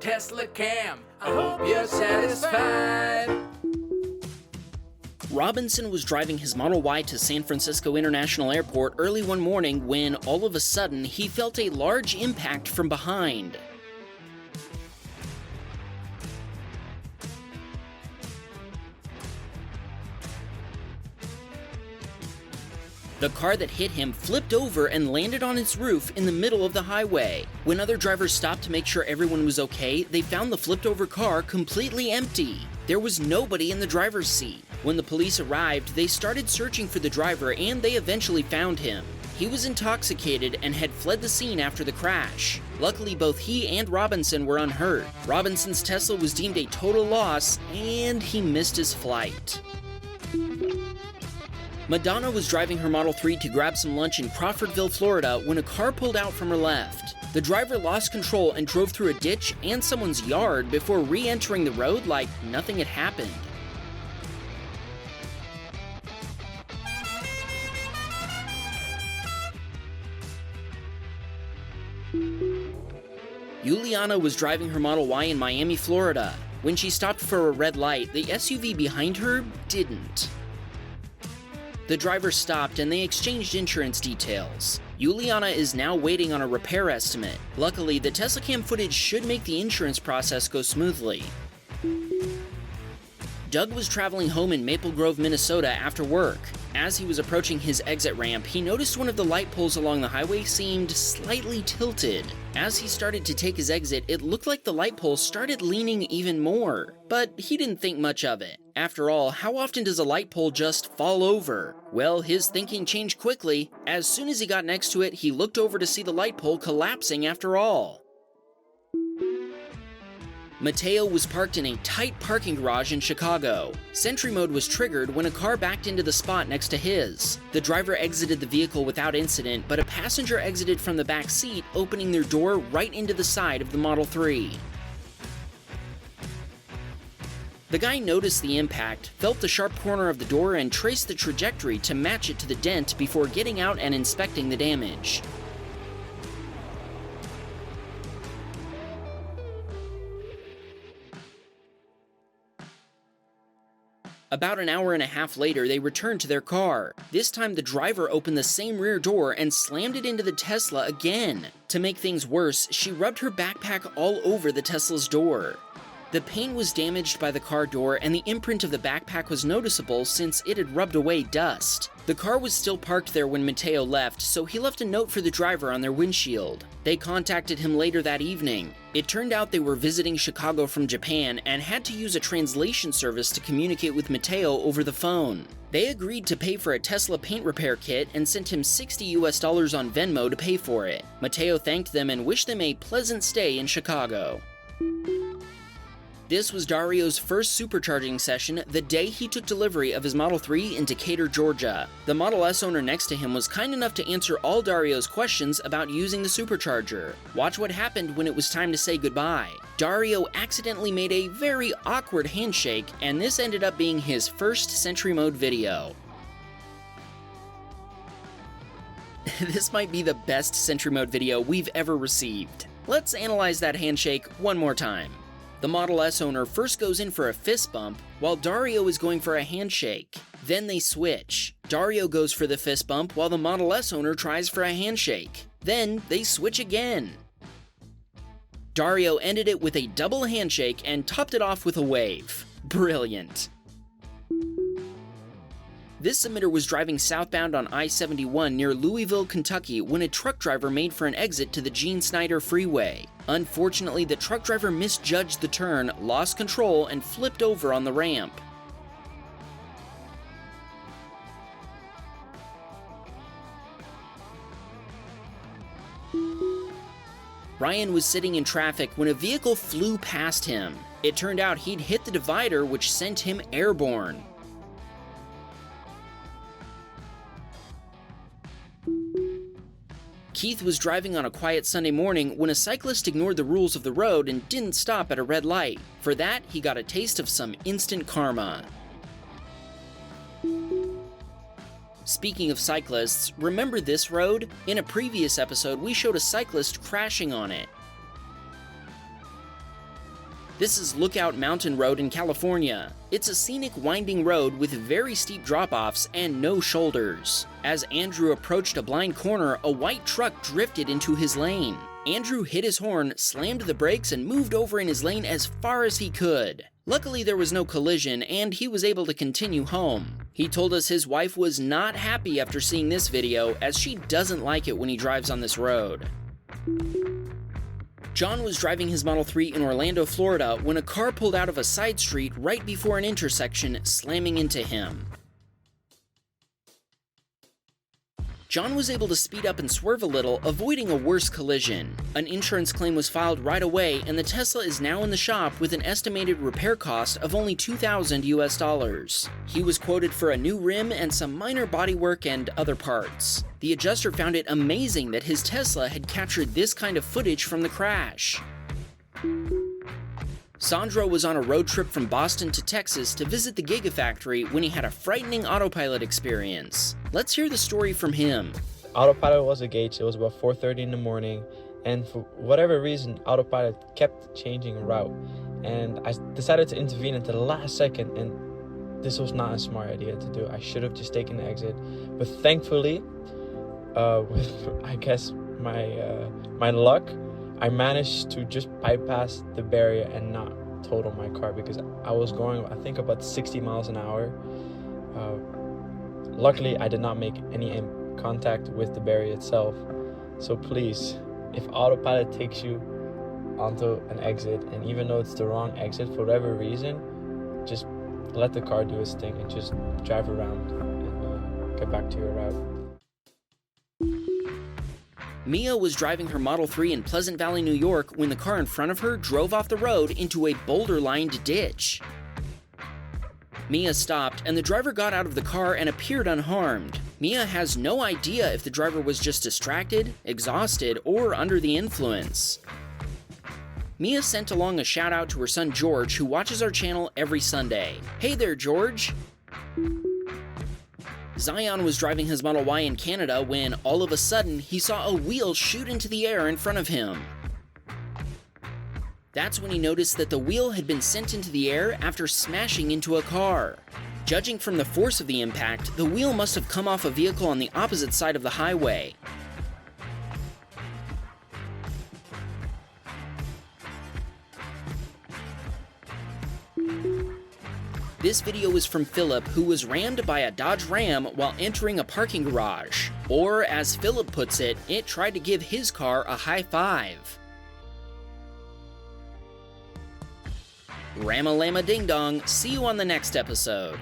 Teslacam. I hope you're satisfied. Robinson was driving his Model Y to San Francisco International Airport early one morning when, all of a sudden, he felt a large impact from behind. The car that hit him flipped over and landed on its roof in the middle of the highway. When other drivers stopped to make sure everyone was okay, they found the flipped-over car completely empty. There was nobody in the driver's seat. When the police arrived, they started searching for the driver and they eventually found him. He was intoxicated and had fled the scene after the crash. Luckily, both he and Robinson were unhurt. Robinson's Tesla was deemed a total loss and he missed his flight. Madonna was driving her Model 3 to grab some lunch in Crawfordville, Florida, when a car pulled out from her left. The driver lost control and drove through a ditch and someone's yard before re-entering the road like nothing had happened. Juliana was driving her Model Y in Miami, Florida. When she stopped for a red light, the SUV behind her didn't. The driver stopped and they exchanged insurance details. Juliana is now waiting on a repair estimate. Luckily, the Teslacam footage should make the insurance process go smoothly. Doug was traveling home in Maple Grove, Minnesota after work. As he was approaching his exit ramp, he noticed one of the light poles along the highway seemed slightly tilted. As he started to take his exit, it looked like the light pole started leaning even more. But he didn't think much of it. After all, how often does a light pole just fall over? Well, his thinking changed quickly. As soon as he got next to it, he looked over to see the light pole collapsing after all. Mateo was parked in a tight parking garage in Chicago. Sentry mode was triggered when a car backed into the spot next to his. The driver exited the vehicle without incident, but a passenger exited from the back seat, opening their door right into the side of the Model 3. The guy noticed the impact, felt the sharp corner of the door, and traced the trajectory to match it to the dent before getting out and inspecting the damage. About an hour and a half later, they returned to their car. This time, the driver opened the same rear door and slammed it into the Tesla again. To make things worse, she rubbed her backpack all over the Tesla's door. The paint was damaged by the car door and the imprint of the backpack was noticeable since it had rubbed away dust. The car was still parked there when Mateo left, so he left a note for the driver on their windshield. They contacted him later that evening. It turned out they were visiting Chicago from Japan and had to use a translation service to communicate with Mateo over the phone. They agreed to pay for a Tesla paint repair kit and sent him $60 on Venmo to pay for it. Mateo thanked them and wished them a pleasant stay in Chicago. This was Dario's first supercharging session the day he took delivery of his Model 3 in Decatur, Georgia. The Model S owner next to him was kind enough to answer all Dario's questions about using the supercharger. Watch what happened when it was time to say goodbye. Dario accidentally made a very awkward handshake, and this ended up being his first Sentry Mode video. This might be the best Sentry Mode video we've ever received. Let's analyze that handshake one more time. The Model S owner first goes in for a fist bump, while Dario is going for a handshake. Then they switch. Dario goes for the fist bump, while the Model S owner tries for a handshake. Then they switch again. Dario ended it with a double handshake and topped it off with a wave. Brilliant. This submitter was driving southbound on I-71 near Louisville, Kentucky when a truck driver made for an exit to the Gene Snyder Freeway. Unfortunately, the truck driver misjudged the turn, lost control, and flipped over on the ramp. Ryan was sitting in traffic when a vehicle flew past him. It turned out he'd hit the divider, which sent him airborne. Keith was driving on a quiet Sunday morning when a cyclist ignored the rules of the road and didn't stop at a red light. For that, he got a taste of some instant karma. Speaking of cyclists, remember this road? In a previous episode, we showed a cyclist crashing on it. This is Lookout Mountain Road in California. It's a scenic winding road with very steep drop-offs and no shoulders. As Andrew approached a blind corner, a white truck drifted into his lane. Andrew hit his horn, slammed the brakes, and moved over in his lane as far as he could. Luckily, there was no collision, and he was able to continue home. He told us his wife was not happy after seeing this video, as she doesn't like it when he drives on this road. John was driving his Model 3 in Orlando, Florida, when a car pulled out of a side street right before an intersection, slamming into him. John was able to speed up and swerve a little, avoiding a worse collision. An insurance claim was filed right away, and the Tesla is now in the shop with an estimated repair cost of only $2,000 US. He was quoted for a new rim and some minor bodywork and other parts. The adjuster found it amazing that his Tesla had captured this kind of footage from the crash. Sandro was on a road trip from Boston to Texas to visit the Gigafactory when he had a frightening Autopilot experience. Let's hear the story from him. Autopilot was engaged. It was about 4:30 in the morning, and for whatever reason, Autopilot kept changing route. And I decided to intervene at the last second, and this was not a smart idea to do. I should have just taken the exit. But thankfully, with I guess my luck, I managed to just bypass the barrier and not total my car, because I was going, I think, about 60 miles an hour. Luckily, I did not make any contact with the barrier itself. So please, if Autopilot takes you onto an exit, and even though it's the wrong exit for whatever reason, just let the car do its thing and just drive around and get back to your route. Mia was driving her Model 3 in Pleasant Valley, New York, when the car in front of her drove off the road into a boulder-lined ditch. Mia stopped, and the driver got out of the car and appeared unharmed. Mia has no idea if the driver was just distracted, exhausted, or under the influence. Mia sent along a shout-out to her son George, who watches our channel every Sunday. Hey there, George! Zion was driving his Model Y in Canada when, all of a sudden, he saw a wheel shoot into the air in front of him. That's when he noticed that the wheel had been sent into the air after smashing into a car. Judging from the force of the impact, the wheel must have come off a vehicle on the opposite side of the highway. This video is from Philip, who was rammed by a Dodge Ram while entering a parking garage. Or, as Philip puts it, it tried to give his car a high five. Rama Lama Ding Dong, see you on the next episode.